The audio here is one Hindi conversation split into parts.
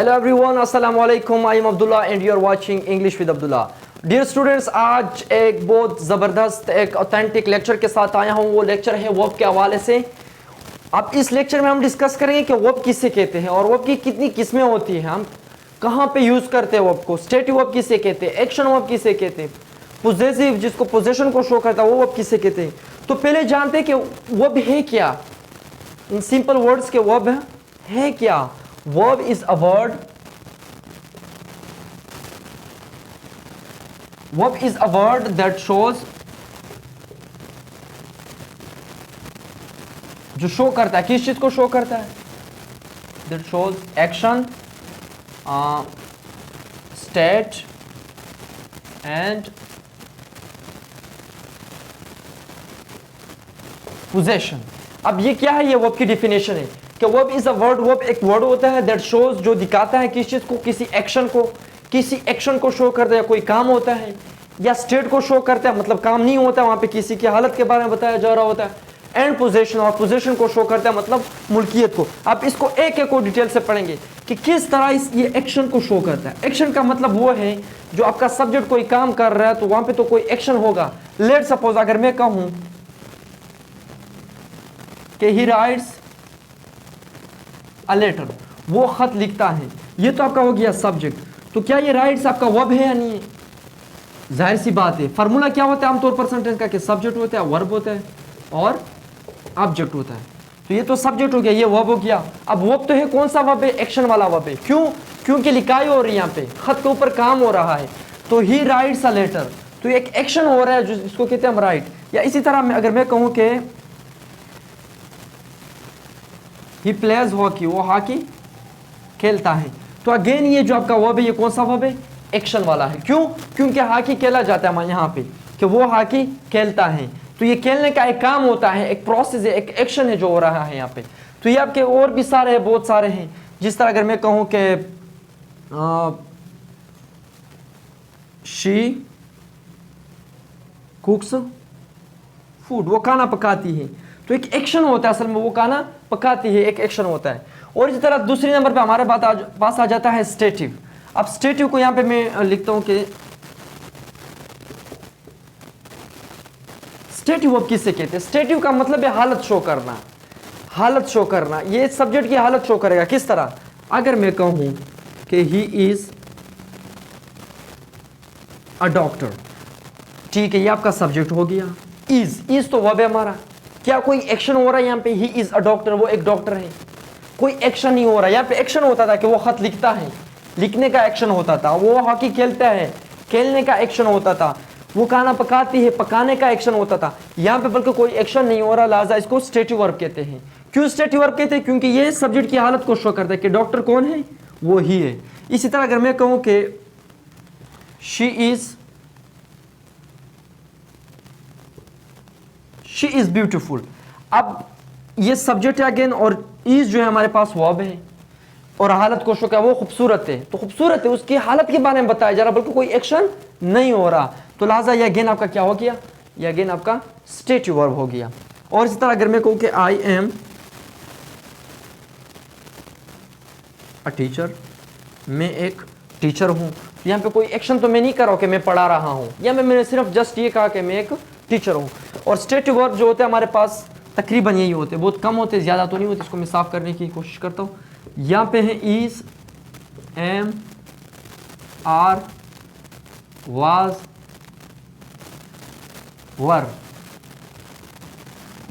हेलो एवरीवन, अस्सलाम वालेकुम। I am Abdullah and you are watching English with Abdullah. Dear students, आज एक बहुत ज़बरदस्त एक ऑथेंटिक लेक्चर के साथ आया हूँ। वो लेक्चर है वर्ब के हवाले से। अब इस लेक्चर में हम डिस्कस करेंगे कि वर्ब किसे कहते हैं और वर्ब की कितनी किस्में होती हैं, हम कहाँ पे यूज़ करते हैं वर्ब को, स्टेटिव वर्ब किसे कहते हैं, एक्शन वर्ब किसे कहते हैं, पोजेसिव जिसको पोजेशन को शो करता है वो वर्ब किसे कहते हैं। तो पहले जानते हैं कि वर्ब है क्या। इन सिंपल वर्ड्स के वर्ब है क्या। Verb is a word. Verb is a word that shows, जो शो करता है, किस चीज को शो करता है, that shows action, state and possession। अब ये क्या है, ये वर्ब की डिफिनेशन है कि verb is a word. Verb एक वर्ड होता है दैट शोज, जो दिखाता है किस चीज को, किसी एक्शन को शो करता है। कोई काम होता है या स्टेट को शो करता है, मतलब काम नहीं होता है, वहां पे किसी की हालत के बारे में बताया जा रहा होता है। एंड पोजेशन, और पोजेशन को शो करता है, मतलब मुल्कियत को। आप इसको एक एक को डिटेल से पढ़ेंगे कि किस तरह ये एक्शन को शो करता है। एक्शन का मतलब वो है जो आपका सब्जेक्ट कोई काम कर रहा है तो वहां पे तो कोई एक्शन होगा। लेट सपोज अगर मैं कहूं कि ही राइट्स अ लेटर, वो खत लिखता है, ये तो आपका हो गया सब्जेक्ट। तो क्या ये राइट्स आपका वर्ब है या नहीं है? जाहिर सी बात है। फार्मूला क्या होता है आमतौर पर सेंटेंस का, कि सब्जेक्ट होता है, वर्ब होता है और ऑब्जेक्ट होता है। तो ये तो सब्जेक्ट हो गया, ये वर्ब हो गया। अब वर्ब तो है, कौन सा वर्ब है? एक्शन वाला वर्ब है। क्यों? क्योंकि लिखाई हो रही है, यहाँ पे खत के ऊपर काम हो रहा है। तो ही राइट्स अ लेटर, तो एक एक्शन हो रहा है जो इसको कहते हैं हम राइट। या इसी तरह अगर मैं कहूँ कि ही प्लेज हॉकी, वो हॉकी खेलता है, तो अगेन ये जो आपका वर्ब है, ये कौन सा वर्ब है? एक्शन वाला है। क्यों? क्योंकि हॉकी खेला जाता है यहाँ पे, कि वो हॉकी खेलता है। तो ये खेलने का एक काम होता है, एक प्रोसेस है, एक एक्शन है जो हो रहा है यहाँ पे। तो ये आपके और भी सारे हैं, बहुत सारे हैं। जिस तरह अगर मैं कहूँ कि शी कुक्स फूड, वो खाना पकाती है, तो एक एक्शन होता है असल में, वो खाना पकाती है, एक एक्शन होता है। और इसी तरह दूसरी नंबर पे हमारे पास आ जाता है स्टेटिव। अब स्टेटिव को यहां पे मैं लिखता हूं कि स्टेटिव वर्ब किससे कहते हैं? स्टेटिव का मतलब है हालत शो करना, हालत शो करना। ये सब्जेक्ट की हालत शो करेगा। किस तरह? अगर मैं कहूं कि ही इज अ डॉक्टर, ठीक है, ये आपका सब्जेक्ट हो गया। इज तो वर्ब है हमारा। क्या कोई एक्शन हो रहा है यहाँ पे? ही इज अ डॉक्टर, वो एक डॉक्टर है। कोई एक्शन नहीं हो रहा। यहाँ पे एक्शन होता था कि वो खत लिखता है, लिखने का एक्शन होता था। वो हॉकी खेलता है, खेलने का एक्शन होता था। वो खाना पकाती है, पकाने का एक्शन होता था। यहाँ पे बल्कि कोई एक्शन नहीं हो रहा, लिहाजा इसको स्टेटिव वर्ब कहते हैं। क्यों स्टेटिव वर्ब कहते हैं? क्योंकि ये सब्जेक्ट की हालत को शो करता है कि डॉक्टर कौन है, वो ही है। इसी तरह अगर मैं कहूँ कि शी इज ब्यूटीफुल, अब ये सब्जेक्ट है अगेन, और इज जो है हमारे पास वर्ब है और हालत को शो क्या, वो खूबसूरत है। तो खूबसूरत है, उसकी हालत के बारे में बताया जा रहा, बल्कि कोई एक्शन नहीं हो रहा। तो लिहाजा ये अगेन आपका क्या हो गया? ये अगेन आपका स्टेटिव वर्ब हो गया। और इसी तरह अगर मैं कहूँ कि आई एम अ टीचर, मैं एक टीचर हूँ, तो यहाँ पे कोई एक्शन तो मैं नहीं कर रहा हूँ कि मैं पढ़ा रहा हूँ, या मैंने सिर्फ जस्ट ये कहा कि मैं एक टीचर हूँ। और स्टेटिव वर्ब जो होते हैं हमारे पास तकरीबन यही होते हैं, बहुत कम होते हैं, ज़्यादा तो नहीं होते। इसको मैं साफ करने की कोशिश करता हूँ। यहाँ पे है इज, एम, आर, वाज, वर,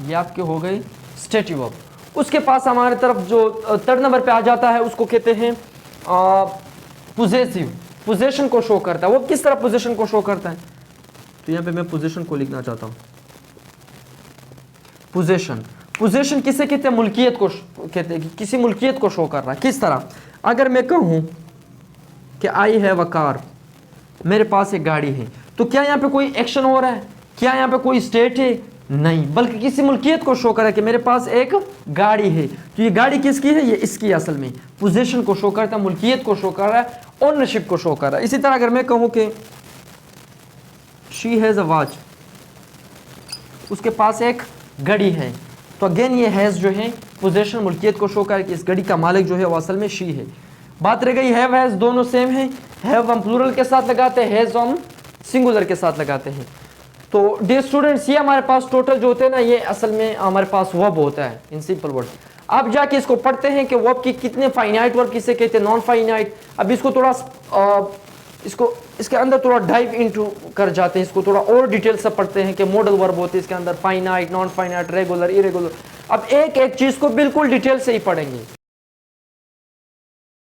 ये आपके हो गए स्टेटिव वर्ब। उसके पास हमारे तरफ जो थर्ड नंबर पे आ जाता है, उसको कहते हैं पोजेसिव। पोजेशन को शो करता है। वो किस तरह पोजेशन को शो करता है? तो यहाँ पे मैं पोजेशन को लिखना चाहता हूँ। पोजेशन किसे कहते हैं? मुल्कियत को कहते हैं, किसी मुल्कियत को शो करना। किस तरह? अगर मैं कहूँ कि आई हैव अ कार, मेरे पास एक गाड़ी है, तो क्या यहाँ पे कोई एक्शन हो रहा है? क्या यहाँ पे कोई स्टेट है? नहीं, बल्कि किसी मुल्कियत को शो कर रहा है कि मेरे पास एक गाड़ी है। तो ये गाड़ी किसकी है? ये इसकी। असल में पोजेशन को शो करता है, मुल्कियत को शो कर रहा है, ओनरशिप को शो कर रहा है। इसी तरह अगर मैं कहूँ कि शी हैज़ अ वॉच, उसके पास एक घड़ी है, तो अगेन ये हैज़ जो है पोजेशन मुल्कियत को शो कर कि इस घड़ी का मालिक जो है वो असल में शी है। बात रह गई हैव हैज, दोनों सेम है। हैव हम प्लूरल के साथ लगाते हैं, हैज हम सिंगुलर के साथ लगाते हैं। तो डियर स्टूडेंट्स, ये हमारे पास टोटल जो होते हैं ना, ये असल में हमारे पास वर्ब होता है इन सिंपल वर्ड। अब जाके इसको पढ़ते हैं कि वर्ब की कितने फाइनाइट वर्ब किसे कहते हैं, नॉन फाइनाइट। अब इसको थोड़ा इसको इसके अंदर थोड़ा डाइव इनटू कर जाते हैं, इसको थोड़ा और डिटेल से पढ़ते हैं कि मॉडल वर्ब होते हैं इसके अंदर, finite, non finite, regular, irregular. अब एक एक चीज को बिल्कुल डिटेल से ही पढ़ेंगे।